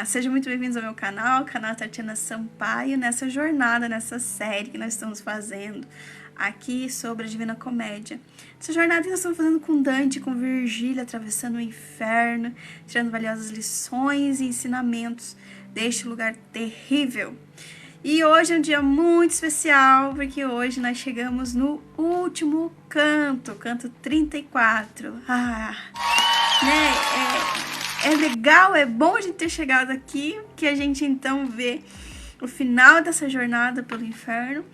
Sejam muito bem-vindos ao meu canal Tatiana Sampaio, nessa jornada, nessa série que nós estamos fazendo aqui sobre a Divina Comédia. Essa jornada que nós estamos fazendo com Dante, com Virgílio, atravessando o inferno, tirando valiosas lições e ensinamentos deste lugar terrível. E hoje é um dia muito especial, porque hoje nós chegamos no último canto 34. É legal, é bom a gente ter chegado aqui, que a gente então vê o final dessa jornada pelo inferno,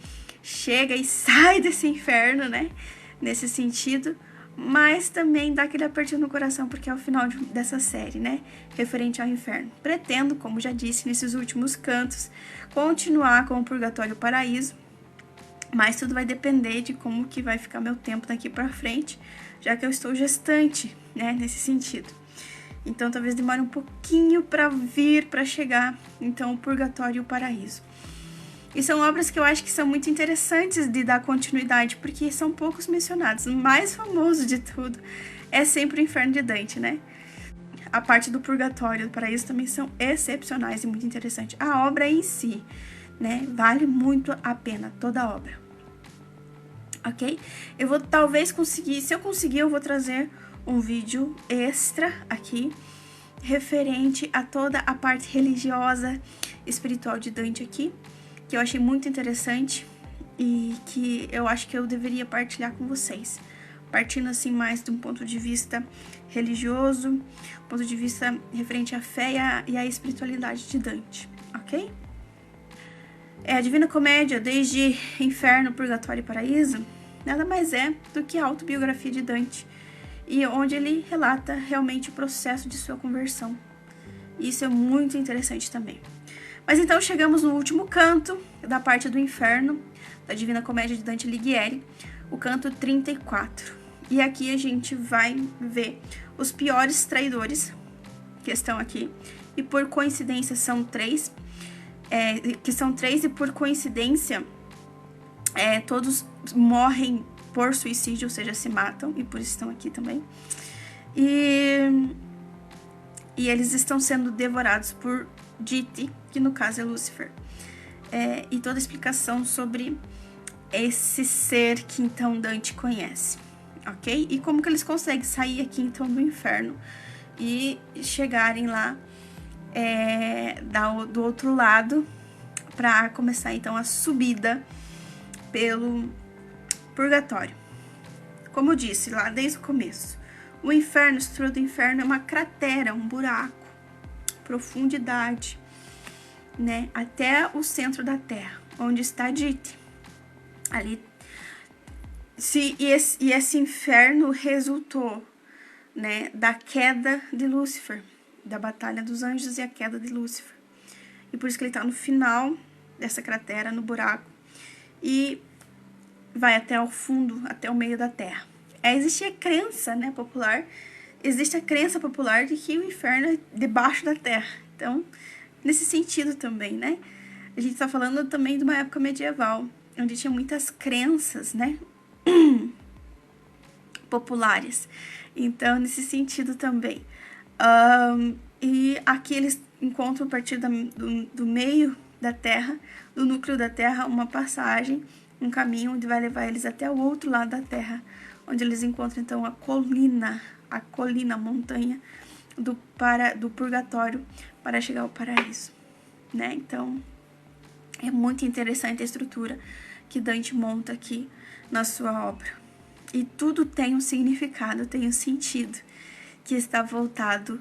chega e sai desse inferno, né? Nesse sentido, mas também dá aquele apertinho no coração, porque é o final dessa série, né? Referente ao inferno. Pretendo, como já disse, nesses últimos cantos, continuar com o Purgatório e o Paraíso, mas tudo vai depender de como que vai ficar meu tempo daqui pra frente, já que eu estou gestante, né? Nesse sentido. Então, talvez demore um pouquinho para chegar, então, o Purgatório e o Paraíso. E são obras que eu acho que são muito interessantes de dar continuidade, porque são poucos mencionados. O mais famoso de tudo é sempre o Inferno de Dante, né? A parte do Purgatório e do Paraíso também são excepcionais e muito interessantes. A obra em si, né? Vale muito a pena, toda a obra. Ok? Eu vou talvez conseguir, se eu conseguir, eu vou trazer um vídeo extra aqui, referente a toda a parte religiosa, espiritual de Dante aqui, que eu achei muito interessante e que eu acho que eu deveria partilhar com vocês, partindo assim mais de um ponto de vista religioso, ponto de vista referente à fé e à espiritualidade de Dante, ok? A Divina Comédia, desde Inferno, Purgatório e Paraíso, nada mais é do que a autobiografia de Dante, e onde ele relata realmente o processo de sua conversão. Isso é muito interessante também. Mas então chegamos no último canto da parte do inferno, da Divina Comédia de Dante Alighieri, o canto 34. E aqui a gente vai ver os piores traidores que estão aqui, e por coincidência são três, e por coincidência todos morrem por suicídio, ou seja, se matam, e por isso estão aqui também. E eles estão sendo devorados por Dite, que no caso é Lúcifer. E toda a explicação sobre esse ser que então Dante conhece, ok? E como que eles conseguem sair aqui então do inferno e chegarem lá do outro lado, para começar então a subida pelo Purgatório. Como eu disse lá desde o começo, o inferno, a estrutura do inferno é uma cratera, um buraco, profundidade, né, até o centro da Terra, onde está Dite. Ali, esse inferno resultou, né, da queda de Lúcifer, da batalha dos anjos e a queda de Lúcifer. E por isso que ele está no final dessa cratera, no buraco, e vai até o fundo, até o meio da Terra. Existe a crença, né, popular, existe a crença popular de que o inferno é debaixo da Terra. Então, nesse sentido também, né, a gente está falando também de uma época medieval, onde tinha muitas crenças, né, populares. Então, nesse sentido também. E aqui eles encontram a partir do meio da Terra, do núcleo da Terra, uma passagem, um caminho onde vai levar eles até o outro lado da Terra, onde eles encontram então a colina, a montanha do Purgatório para chegar ao Paraíso, né? Então, é muito interessante a estrutura que Dante monta aqui na sua obra. E tudo tem um significado, tem um sentido que está voltado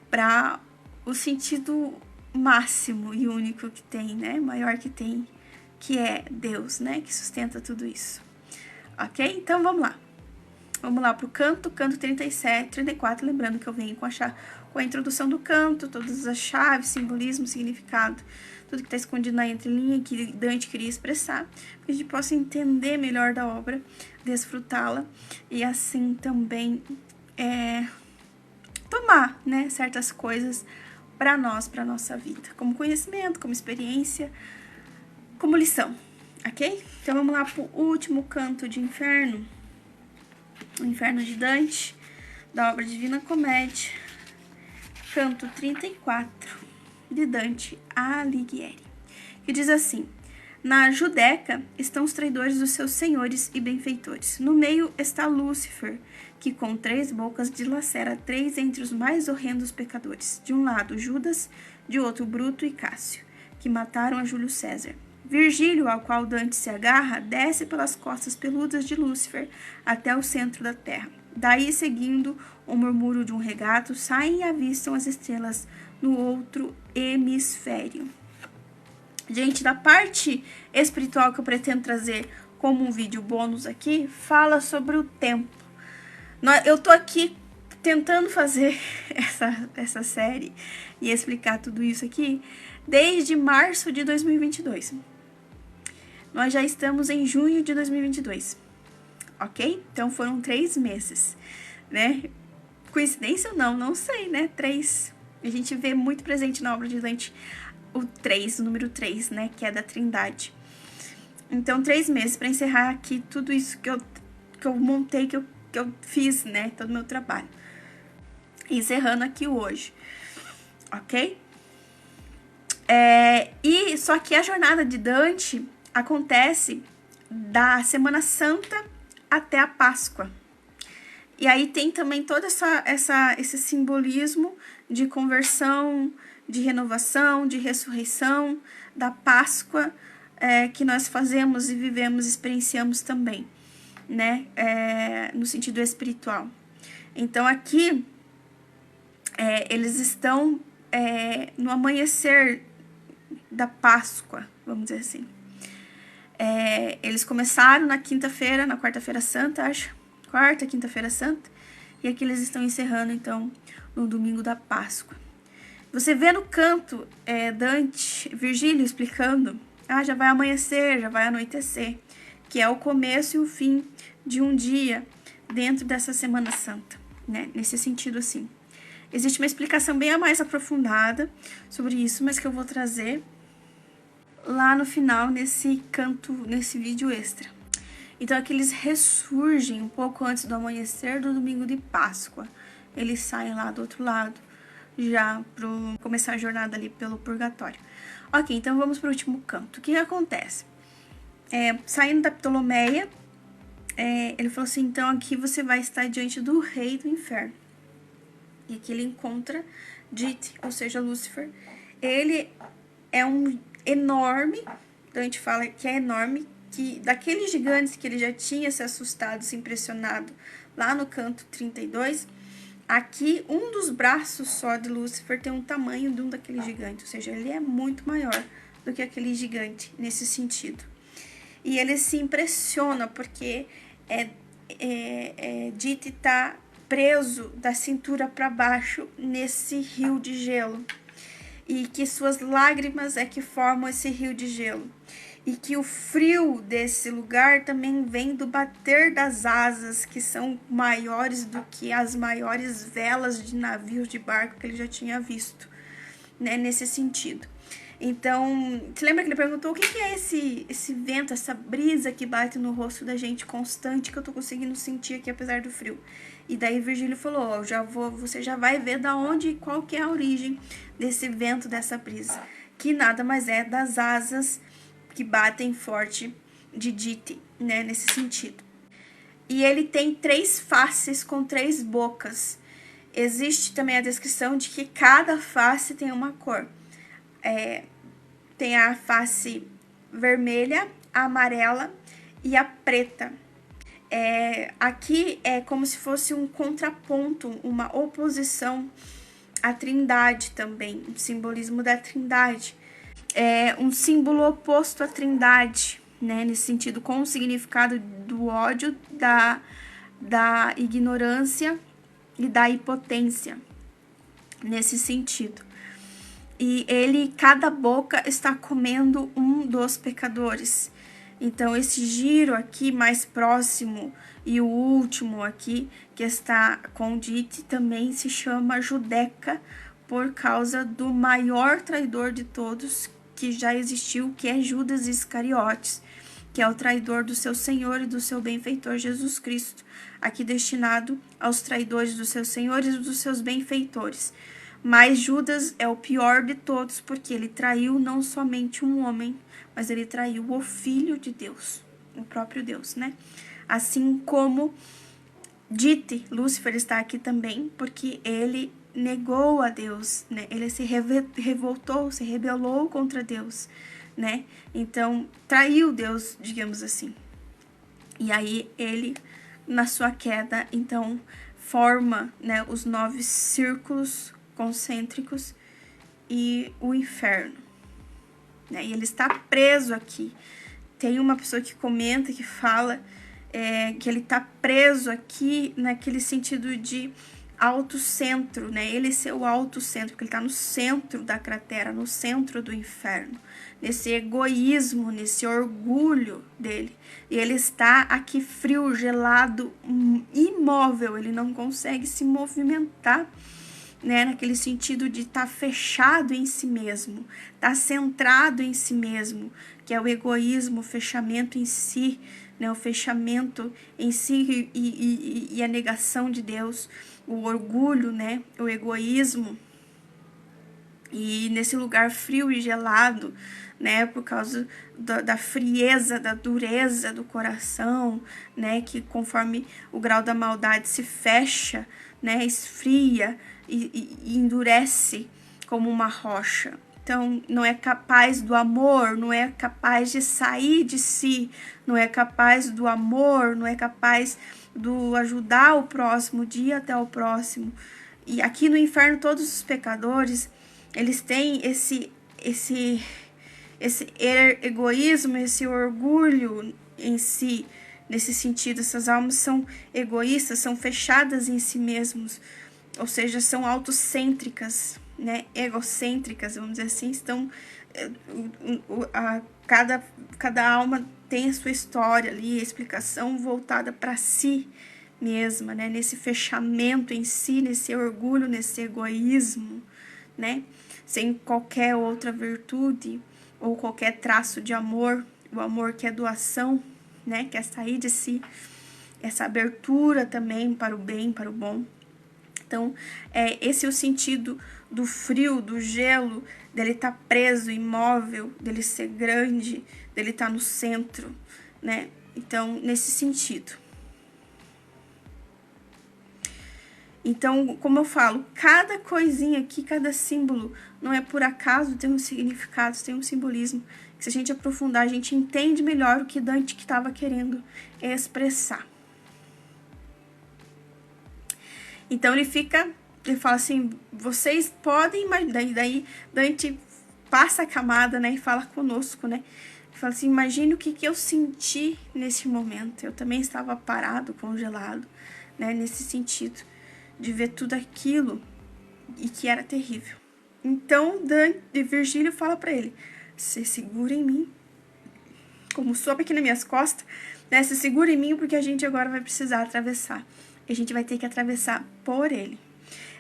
para o sentido máximo e único que tem, né? Maior que tem, que é Deus, né? Que sustenta tudo isso. Ok? Então, vamos lá. Vamos lá pro canto 37, 34. Lembrando que eu venho com a introdução do canto, todas as chaves, simbolismo, significado, tudo que está escondido na entrelinha que Dante queria expressar, para que a gente possa entender melhor da obra, desfrutá-la e assim também tomar, né, certas coisas para nós, para nossa vida, como conhecimento, como experiência, como lição, ok? Então vamos lá pro último canto de inferno, o Inferno de Dante, da obra Divina Comédia, canto 34. de Dante Alighieri, que diz assim: na Judeca estão os traidores dos seus senhores e benfeitores. No meio está Lúcifer, que com 3 bocas dilacera 3 entre os mais horrendos pecadores. De um lado Judas, de outro Bruto e Cássio, que mataram a Júlio César. Virgílio, ao qual Dante se agarra, desce pelas costas peludas de Lúcifer até o centro da terra. Daí, seguindo o murmúrio de um regato, saem e avistam as estrelas no outro hemisfério. Gente, da parte espiritual que eu pretendo trazer como um vídeo bônus aqui, fala sobre o tempo. Eu tô aqui tentando fazer essa série e explicar tudo isso aqui desde março de 2022. Nós já estamos em junho de 2022, ok? Então foram 3 meses, né? Coincidência ou não? Não sei, né? 3. A gente vê muito presente na obra de Dante o 3, o número 3, né? Que é da Trindade. Então, 3 meses para encerrar aqui tudo isso que eu montei, que eu fiz, né? Todo o meu trabalho. Encerrando aqui hoje, ok? E só que a jornada de Dante acontece da Semana Santa até a Páscoa. E aí tem também todo esse simbolismo de conversão, de renovação, de ressurreição, da Páscoa, que nós fazemos e vivemos, experienciamos também, né? No sentido espiritual. Então aqui eles estão no amanhecer da Páscoa, vamos dizer assim. Eles começaram na quinta-feira, na quarta-feira santa, acho. Quarta, quinta-feira santa. E aqui eles estão encerrando, então, no domingo da Páscoa. Você vê no canto Virgílio explicando, já vai amanhecer, já vai anoitecer, que é o começo e o fim de um dia dentro dessa Semana Santa, né? Nesse sentido, assim. Existe uma explicação bem mais aprofundada sobre isso, mas que eu vou trazer lá no final, nesse vídeo extra. Então, aqui eles ressurgem um pouco antes do amanhecer do domingo de Páscoa. Eles saem lá do outro lado, já para começar a jornada ali pelo purgatório. Ok, então vamos para o último canto. O que acontece? Saindo da Ptolomeia, ele falou assim, então aqui você vai estar diante do rei do inferno. E aqui ele encontra Dite, ou seja, Lúcifer. Ele é um enorme, então a gente fala que é enorme, que daqueles gigantes que ele já tinha se assustado, se impressionado lá no canto 32, aqui um dos braços só de Lúcifer tem um tamanho de um daqueles gigantes, ou seja, ele é muito maior do que aquele gigante nesse sentido. E ele se impressiona porque Dite está preso da cintura para baixo nesse rio de gelo, e que suas lágrimas é que formam esse rio de gelo, e que o frio desse lugar também vem do bater das asas, que são maiores do que as maiores velas de navios de barco que ele já tinha visto, né, nesse sentido. Então, você lembra que ele perguntou o que é esse vento, essa brisa que bate no rosto da gente constante, que eu tô conseguindo sentir aqui apesar do frio? E daí Virgílio falou, você já vai ver da onde, qual que é a origem desse vento, dessa brisa, que nada mais é das asas que batem forte de Dite, né, nesse sentido. E ele tem 3 faces com 3 bocas. Existe também a descrição de que cada face tem uma cor. Tem a face vermelha, a amarela e a preta. Aqui é como se fosse um contraponto, uma oposição à Trindade também, um simbolismo da Trindade. Um símbolo oposto à Trindade, né, nesse sentido, com o significado do ódio, da ignorância e da impotência, nesse sentido. E cada boca está comendo um dos pecadores. Então, esse giro aqui mais próximo e o último aqui, que está com Dite, também se chama Judeca, por causa do maior traidor de todos que já existiu, que é Judas Iscariotes, que é o traidor do seu Senhor e do seu benfeitor Jesus Cristo, aqui destinado aos traidores dos seus senhores e dos seus benfeitores. Mas Judas é o pior de todos, porque ele traiu não somente um homem, mas ele traiu o Filho de Deus, o próprio Deus, né? Assim como Dite, Lúcifer está aqui também, porque ele negou a Deus, né? Ele se revoltou, se rebelou contra Deus, né? Então, traiu Deus, digamos assim. E aí ele, na sua queda, então, forma, né, os 9 círculos concêntricos e o inferno, né? E ele está preso aqui. Tem uma pessoa que comenta, que fala que ele está preso aqui naquele sentido de autocentro, né? Ele ser o autocentro, porque ele está no centro da cratera, no centro do inferno, nesse egoísmo, nesse orgulho dele. E ele está aqui frio, gelado, imóvel, ele não consegue se movimentar, né, naquele sentido de estar fechado em si mesmo, estar centrado em si mesmo, que é o egoísmo, o fechamento em si, né, o fechamento em si e a negação de Deus, o orgulho, né, o egoísmo. E nesse lugar frio e gelado, né, por causa da frieza, da dureza do coração, né, que conforme o grau da maldade se fecha, né, esfria e endurece como uma rocha. Então, não é capaz do amor, não é capaz de sair de si, não é capaz do amor, não é capaz do ajudar o próximo, de ir até o próximo. E aqui no inferno, todos os pecadores, eles têm esse egoísmo, esse orgulho em si, nesse sentido. Essas almas são egoístas, são fechadas em si mesmos, ou seja, são autocêntricas, né, egocêntricas, vamos dizer assim. Estão, cada alma tem a sua história ali, a explicação voltada para si mesma, né, nesse fechamento em si, nesse orgulho, nesse egoísmo, né, sem qualquer outra virtude ou qualquer traço de amor, o amor que é doação, né, que é sair de si, essa abertura também para o bem, para o bom. Então, esse é o sentido do frio, do gelo, dele estar preso, imóvel, dele ser grande, dele estar no centro, né? Então, nesse sentido. Então, como eu falo, cada coisinha aqui, cada símbolo, não é por acaso, tem um significado, tem um simbolismo. Que se a gente aprofundar, a gente entende melhor o que Dante estava querendo expressar. Então ele fala assim, vocês podem imaginar, daí Dante passa a camada, né, e fala conosco, né, ele fala assim, imagine o que eu senti nesse momento, eu também estava parado, congelado, né, nesse sentido, de ver tudo aquilo e que era terrível. Então Virgílio fala para ele, se segura em mim, como sobe aqui nas minhas costas, né, se segura em mim porque a gente agora vai precisar atravessar. A gente vai ter que atravessar por ele.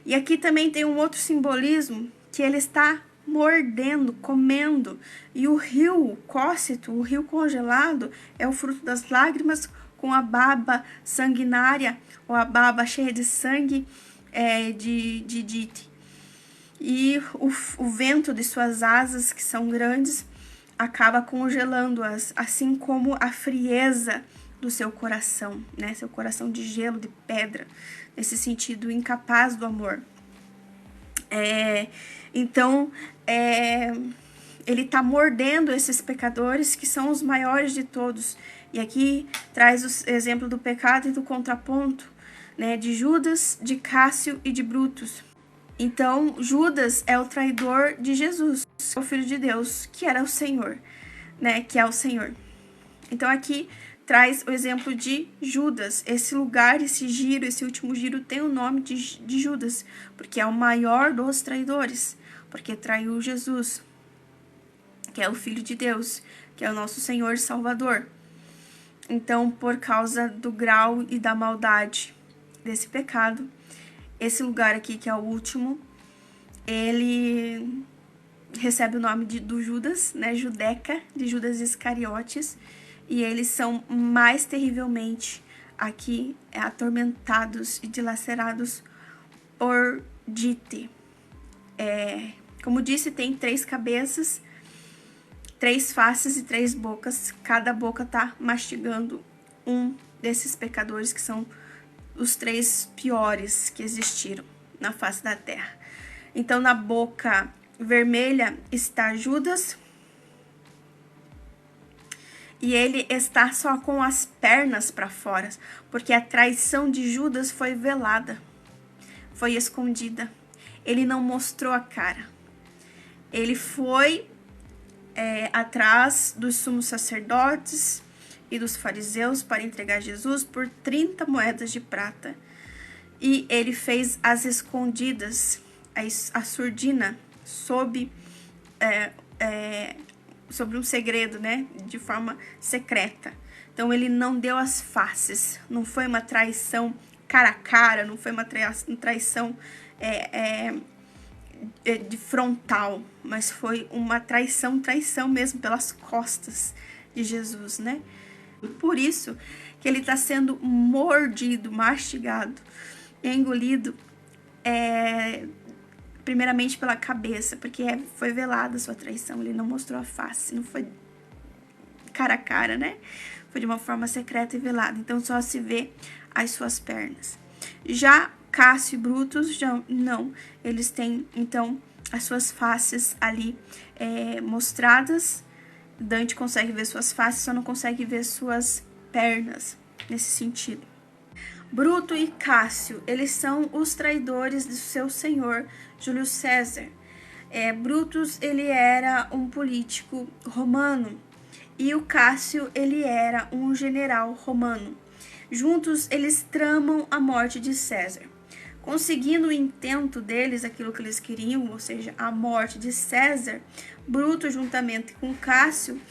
E aqui também tem um outro simbolismo, que ele está mordendo, comendo. E o rio cócito, o rio congelado, é o fruto das lágrimas com a baba sanguinária, ou a baba cheia de sangue de Dite. E o vento de suas asas, que são grandes, acaba congelando-as, assim como a frieza do seu coração, né? Seu coração de gelo, de pedra, nesse sentido incapaz do amor. Então, ele está mordendo esses pecadores que são os maiores de todos. E aqui traz o exemplo do pecado e do contraponto, né? De Judas, de Cássio e de Brutus. Então, Judas é o traidor de Jesus, o Filho de Deus, que era o Senhor, né? Que é o Senhor. Então, aqui traz o exemplo de Judas. Esse lugar, esse giro, esse último giro tem o nome de Judas, porque é o maior dos traidores, porque traiu Jesus, que é o Filho de Deus, que é o nosso Senhor e Salvador. Então, por causa do grau e da maldade desse pecado, esse lugar aqui, que é o último, ele recebe o nome do Judas, né? Judeca, de Judas Iscariotes. E eles são mais terrivelmente aqui atormentados e dilacerados por Dite. Como disse, tem 3 cabeças, 3 faces e 3 bocas. Cada boca tá mastigando um desses pecadores, que são os 3 piores que existiram na face da terra. Então, na boca vermelha está Judas, e ele está só com as pernas para fora, porque a traição de Judas foi velada, foi escondida. Ele não mostrou a cara. Ele foi atrás dos sumos sacerdotes e dos fariseus para entregar Jesus por 30 moedas de prata. E ele fez as escondidas, a surdina, sobre um segredo, né? De forma secreta. Então ele não deu as faces, não foi uma traição cara a cara, não foi uma traição de frontal, mas foi uma traição mesmo pelas costas de Jesus, né? Por isso que ele está sendo mordido, mastigado, engolido, primeiramente pela cabeça, porque foi velada a sua traição, ele não mostrou a face, não foi cara a cara, né? Foi de uma forma secreta e velada, então só se vê as suas pernas. Já Cássio e Brutus, já não, eles têm, então, as suas faces ali mostradas. Dante consegue ver suas faces, só não consegue ver suas pernas, nesse sentido. Bruto e Cássio, eles são os traidores do seu senhor, Júlio César. Brutus, ele era um político romano, e o Cássio, ele era um general romano. Juntos, eles tramam a morte de César. Conseguindo o intento deles, aquilo que eles queriam, ou seja, a morte de César, Bruto, juntamente com Cássio,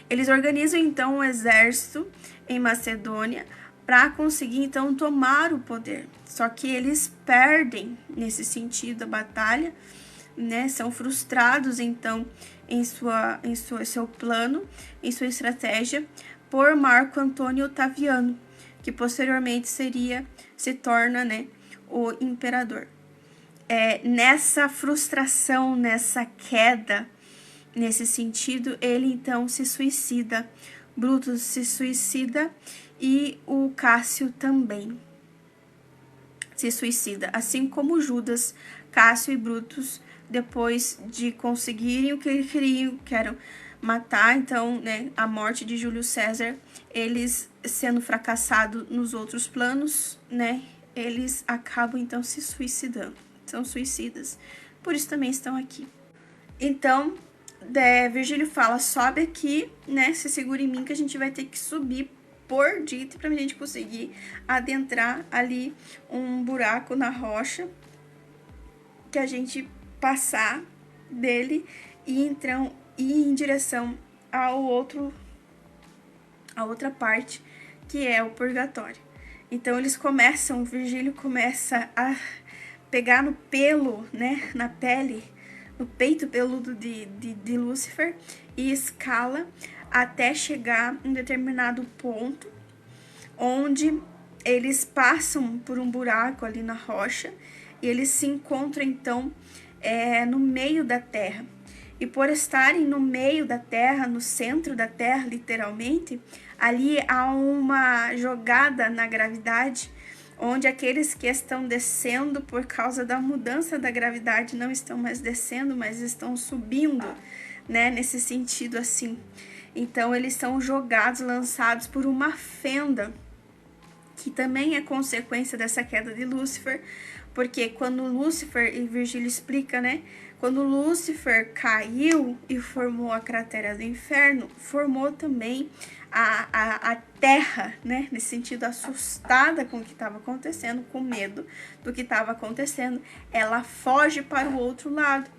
eles organizam então um exército em Macedônia para conseguir então tomar o poder. Só que eles perdem nesse sentido a batalha, né? São frustrados então em seu plano, em sua estratégia, por Marco Antônio Otaviano, que posteriormente se torna, né, o imperador. Nessa frustração, nessa queda, nesse sentido, ele então se suicida. Brutus se suicida e o Cássio também se suicida, assim como Judas. Cássio e Brutus, depois de conseguirem o que eles queriam, que era matar, então, né, a morte de Júlio César, eles sendo fracassados nos outros planos, né, eles acabam então se suicidando, são suicidas, por isso também estão aqui. Então, Virgílio fala, sobe aqui, né, se segura em mim que a gente vai ter que subir por dito para a gente conseguir adentrar ali um buraco na rocha, que a gente passar dele e então ir em direção a outra parte, que é o purgatório. Então Virgílio começa a pegar no pelo, né, na pele, no peito peludo de Lúcifer, e escala até chegar em um determinado ponto, onde eles passam por um buraco ali na rocha, e eles se encontram então no meio da terra. E por estarem no meio da terra, no centro da terra, literalmente, ali há uma jogada na gravidade, onde aqueles que estão descendo por causa da mudança da gravidade não estão mais descendo, mas estão subindo, né? Nesse sentido assim. Então, eles são jogados, lançados por uma fenda, que também é consequência dessa queda de Lúcifer, porque quando Lúcifer, e Virgílio explica, né? Quando Lúcifer caiu e formou a cratera do inferno, formou também a terra, né? Nesse sentido, assustada com o que estava acontecendo, com medo do que estava acontecendo, ela foge para o outro lado.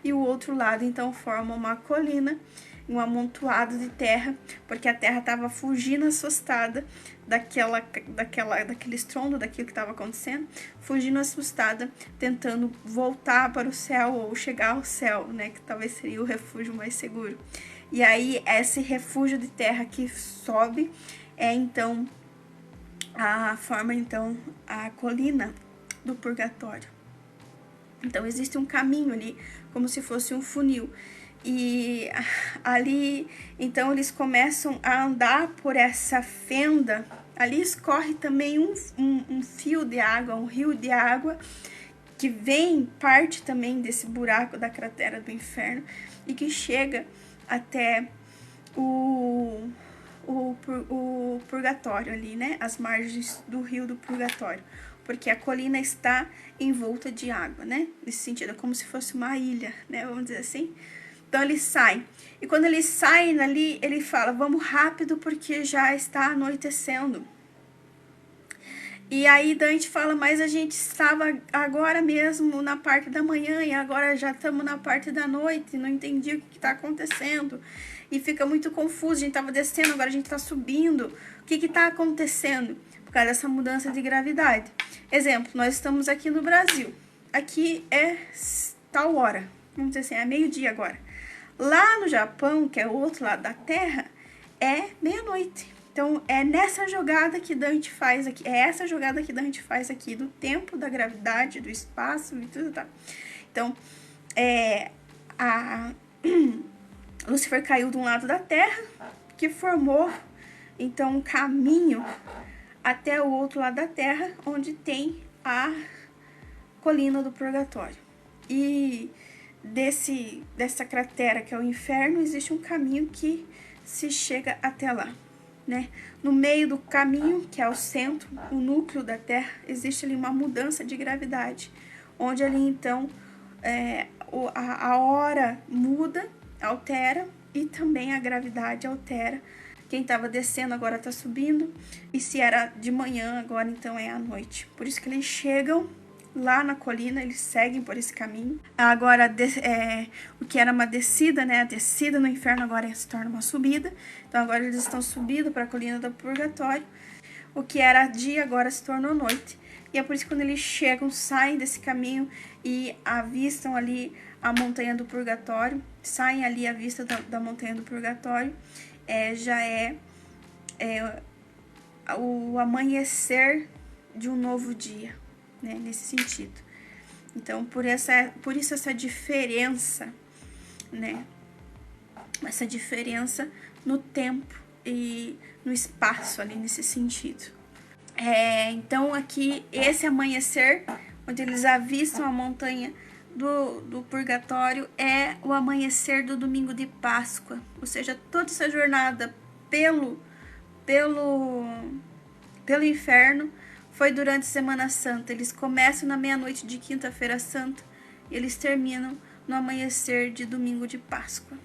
E o outro lado, então, forma uma colina, um amontoado de terra, porque a terra estava fugindo assustada daquele estrondo, daquilo que estava acontecendo, fugindo assustada, tentando voltar para o céu ou chegar ao céu, né, que talvez seria o refúgio mais seguro. E aí, esse refúgio de terra que sobe então forma então a colina do purgatório. Então existe um caminho ali, como se fosse um funil. E ali, então eles começam a andar por essa fenda. Ali escorre também um fio de água, um rio de água, que vem parte também desse buraco da cratera do inferno e que chega até o purgatório ali, né? As margens do rio do purgatório. Porque a colina está envolta de água, né? Nesse sentido, é como se fosse uma ilha, né? Vamos dizer assim. Então eles saem. E quando eles saem ali, ele fala, vamos rápido porque já está anoitecendo. E aí Dante fala, mas a gente estava agora mesmo na parte da manhã e agora já estamos na parte da noite, não entendi o que está acontecendo. E fica muito confuso, a gente estava descendo, agora a gente está subindo. O que está acontecendo? Por causa dessa mudança de gravidade. Exemplo, nós estamos aqui no Brasil. Aqui é tal hora, vamos dizer assim, é meio-dia agora. Lá no Japão, que é o outro lado da Terra, é meia-noite. Então, é nessa jogada que Dante faz aqui, é essa jogada que Dante faz aqui, do tempo, da gravidade, do espaço e tudo, tá? Então, Lúcifer caiu de um lado da Terra, que formou, então, um caminho até o outro lado da Terra, onde tem a colina do purgatório. E dessa cratera, que é o inferno, existe um caminho que se chega até lá. Né? No meio do caminho, que é o centro, o núcleo da Terra, existe ali uma mudança de gravidade, onde ali então a hora muda, altera, e também a gravidade altera. Quem estava descendo agora está subindo, e se era de manhã, agora então é à noite. Por isso que eles chegam lá na colina, eles seguem por esse caminho. Agora, o que era uma descida, né? A descida no inferno agora se torna uma subida. Então, agora eles estão subindo para a colina do purgatório. O que era dia agora se tornou noite. E é por isso que quando eles chegam, saem desse caminho e avistam ali a montanha do purgatório, saem ali à vista da montanha do purgatório, já é o amanhecer de um novo dia. Né, nesse sentido. Então, por isso essa diferença, né? Essa diferença no tempo e no espaço ali nesse sentido. Então, aqui, esse amanhecer, onde eles avistam a montanha do purgatório, é o amanhecer do domingo de Páscoa. Ou seja, toda essa jornada pelo inferno foi durante a Semana Santa. Eles começam na meia-noite de Quinta-feira Santa e eles terminam no amanhecer de domingo de Páscoa,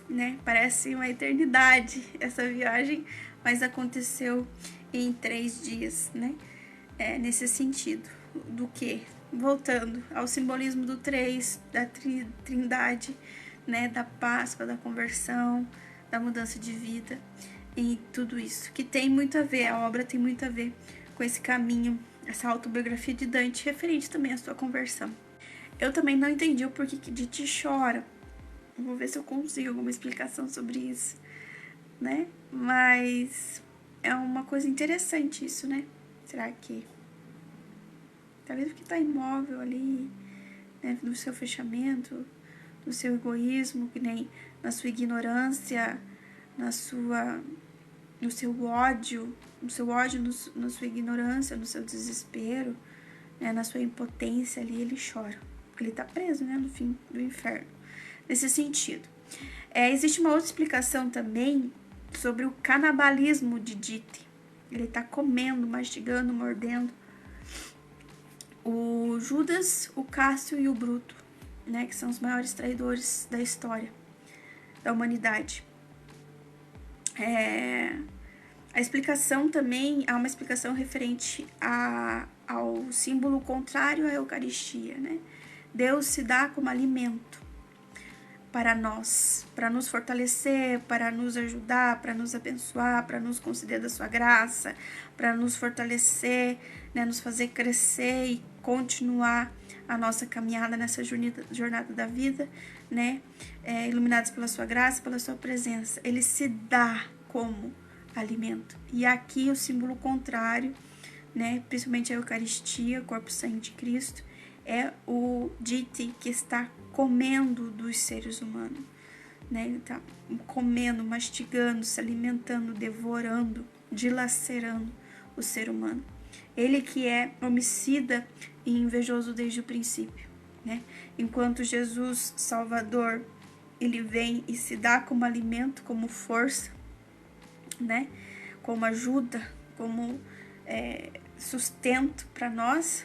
né? Parece uma eternidade essa viagem, mas aconteceu em 3 dias, né? Nesse sentido. Do que? Voltando ao simbolismo do 3, da trindade, né? Da Páscoa, da conversão, da mudança de vida e tudo isso. Que tem muito a ver, a obra tem muito a ver com esse caminho, essa autobiografia de Dante, referente também à sua conversão. Eu também não entendi o porquê que Dante chora. Vou ver se eu consigo alguma explicação sobre isso, né? Mas é uma coisa interessante isso, né? Será que talvez porque tá imóvel ali, né? No seu fechamento, no seu egoísmo, que nem na sua ignorância, no seu ódio, na sua ignorância, no seu desespero, né, na sua impotência ali, ele chora. Porque ele tá preso, né, no fim do inferno. Nesse sentido. Existe uma outra explicação também sobre o canibalismo de Dite. Ele tá comendo, mastigando, mordendo o Judas, o Cássio e o Bruto, né, que são os maiores traidores da história da humanidade. A explicação também, há uma explicação referente ao símbolo contrário à Eucaristia, né? Deus se dá como alimento para nós, para nos fortalecer, para nos ajudar, para nos abençoar, para nos conceder da sua graça, para nos fortalecer, né? Nos fazer crescer e continuar a nossa caminhada nessa jornada da vida, né? Iluminados pela sua graça, pela sua presença. Ele se dá como alimento. E aqui o símbolo contrário, né? Principalmente a Eucaristia, o corpo e sangue de Cristo, é o Dite que está comendo dos seres humanos, né? Ele está comendo, mastigando, se alimentando, devorando, dilacerando o ser humano. Ele que é homicida e invejoso desde o princípio, né? Enquanto Jesus Salvador, ele vem e se dá como alimento, como força, né? Como ajuda, como sustento para nós.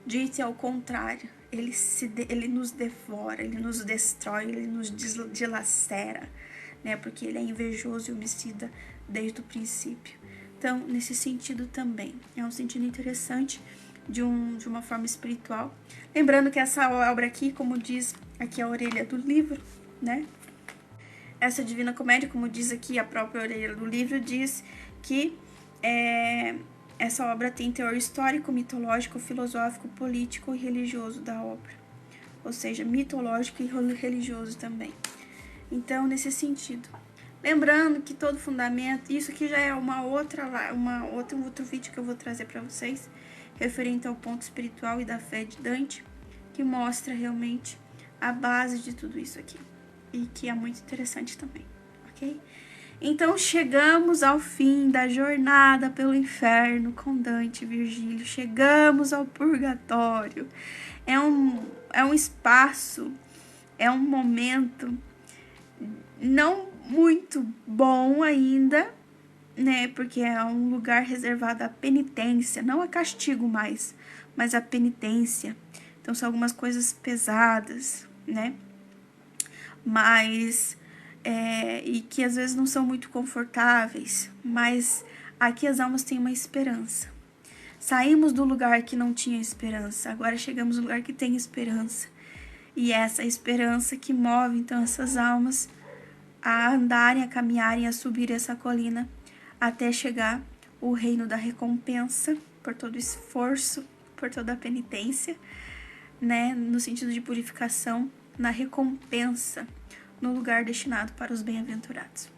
Dite ao contrário, ele nos devora, ele nos destrói, ele nos dilacera, né? Porque ele é invejoso e homicida desde o princípio. Então, nesse sentido também, é um sentido interessante de uma forma espiritual. Lembrando que essa obra aqui, como diz aqui a orelha do livro, né? Essa Divina Comédia, como diz aqui a própria orelha do livro, diz que essa obra tem teor histórico, mitológico, filosófico, político e religioso da obra. Ou seja, mitológico e religioso também. Então, nesse sentido. Lembrando que todo fundamento, isso aqui já é outro vídeo que eu vou trazer para vocês, referente ao ponto espiritual e da fé de Dante, que mostra realmente a base de tudo isso aqui. E que é muito interessante também, ok? Então, chegamos ao fim da jornada pelo inferno com Dante e Virgílio. Chegamos ao purgatório. É um espaço, é um momento não muito bom ainda, né? Porque é um lugar reservado à penitência, não a castigo mais, mas à penitência. Então, são algumas coisas pesadas, né? Mas e que às vezes não são muito confortáveis, mas aqui as almas têm uma esperança. Saímos do lugar que não tinha esperança, agora chegamos no lugar que tem esperança. E essa esperança que move então essas almas a andarem, a caminharem, a subir essa colina até chegar o reino da recompensa por todo o esforço, por toda a penitência, né, no sentido de purificação, na recompensa, no lugar destinado para os bem-aventurados.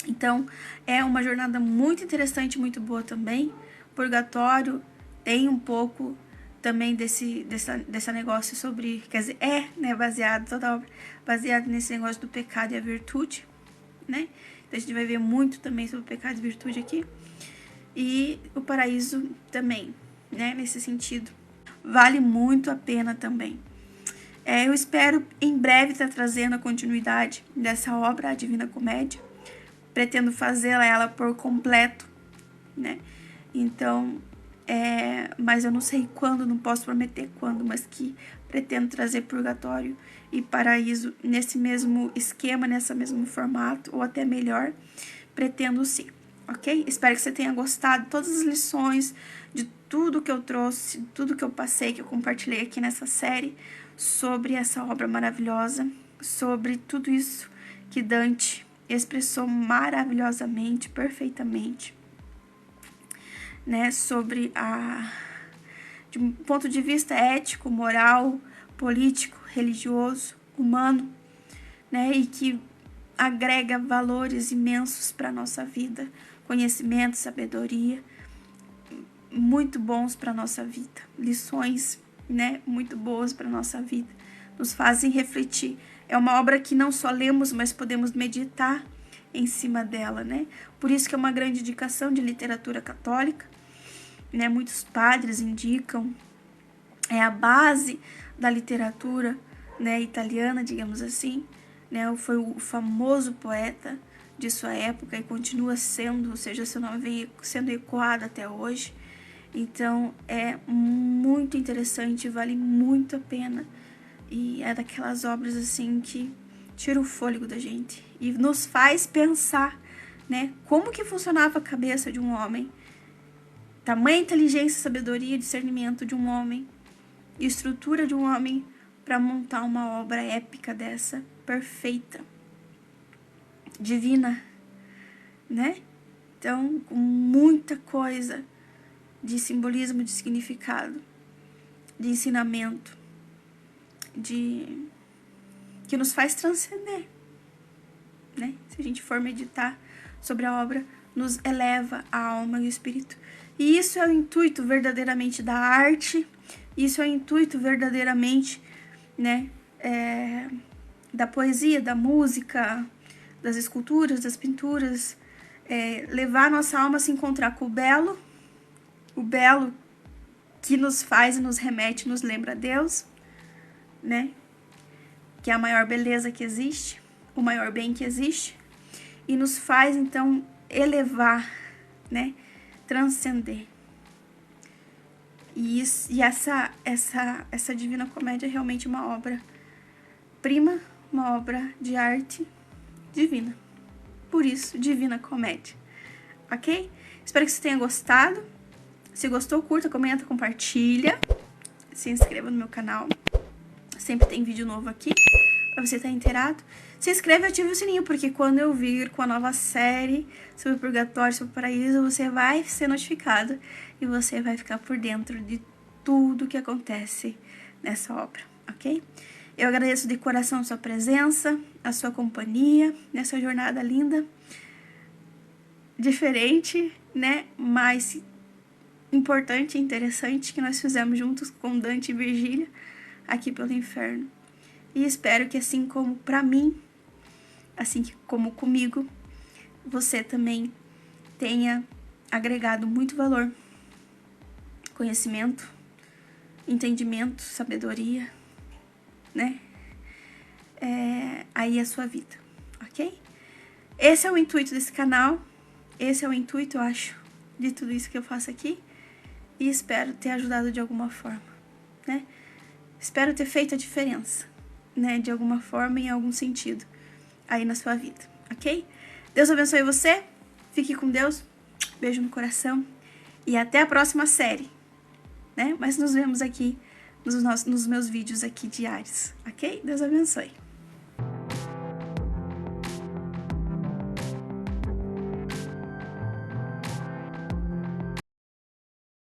Então, é uma jornada muito interessante, muito boa também. Purgatório tem um pouco também desse negócio sobre, quer dizer, né, baseado nesse negócio do pecado e a virtude, né? Então, a gente vai ver muito também sobre o pecado e virtude aqui. E o paraíso também, né, nesse sentido. Vale muito a pena também. Eu espero em breve estar trazendo a continuidade dessa obra, a Divina Comédia. Pretendo fazê-la ela por completo, né? Então, mas eu não sei quando, não posso prometer quando, mas que pretendo trazer Purgatório e Paraíso nesse mesmo esquema, nesse mesmo formato, ou até melhor, pretendo sim, ok? Espero que você tenha gostado de todas as lições, de tudo que eu trouxe, tudo que eu passei, que eu compartilhei aqui nessa série, sobre essa obra maravilhosa, sobre tudo isso que Dante expressou maravilhosamente, perfeitamente, né, sobre de um ponto de vista ético, moral, político, religioso, humano, né, e que agrega valores imensos para a nossa vida, conhecimento, sabedoria, muito bons para a nossa vida, lições, né, muito boas para a nossa vida, nos fazem refletir. É uma obra que não só lemos, mas podemos meditar em cima dela, né? Por isso que é uma grande indicação de literatura católica, né? Muitos padres indicam, é a base da literatura, né, italiana, digamos assim, né? Foi o famoso poeta de sua época e continua sendo, ou seja, seu nome vem sendo ecoado até hoje. Então, é muito interessante, vale muito a pena. E é daquelas obras, assim, que tira o fôlego da gente e nos faz pensar, né, como que funcionava a cabeça de um homem. Tamanha inteligência, sabedoria, discernimento de um homem, estrutura de um homem para montar uma obra épica dessa, perfeita, divina, né? Então, com muita coisa de simbolismo, de significado, de ensinamento, que nos faz transcender, né? Se a gente for meditar sobre a obra, nos eleva a alma e o espírito. E isso é o intuito verdadeiramente da arte, Isso é o intuito verdadeiramente, né, da poesia, da música, das esculturas, das pinturas, levar a nossa alma a se encontrar com o belo que nos faz e nos remete, nos lembra a Deus, né, que é a maior beleza que existe, o maior bem que existe, e nos faz, então, elevar, né, transcender. E essa Divina Comédia é realmente uma obra-prima, uma obra de arte divina. Por isso, Divina Comédia. Ok? Espero que você tenha gostado. Se gostou, curta, comenta, compartilha. Se inscreva no meu canal. Sempre tem vídeo novo aqui, pra você estar inteirado. Se inscreva e ative o sininho, porque quando eu vir com a nova série sobre o Purgatório, sobre o Paraíso, você vai ser notificado e você vai ficar por dentro de tudo que acontece nessa obra, ok? Eu agradeço de coração a sua presença, a sua companhia, nessa jornada linda, diferente, né? Mas importante e interessante que nós fizemos juntos com Dante e Virgília aqui pelo inferno. E espero que assim como para mim, assim como comigo, você também tenha agregado muito valor, conhecimento, entendimento, sabedoria, né? Aí a sua vida, ok? Esse é o intuito desse canal, esse é o intuito, eu acho, de tudo isso que eu faço aqui, e espero ter ajudado de alguma forma, né? Espero ter feito a diferença, né? De alguma forma, em algum sentido, aí na sua vida, ok? Deus abençoe você, fique com Deus, beijo no coração, e até a próxima série, né? Mas nos vemos aqui nos meus vídeos aqui diários, ok? Deus abençoe.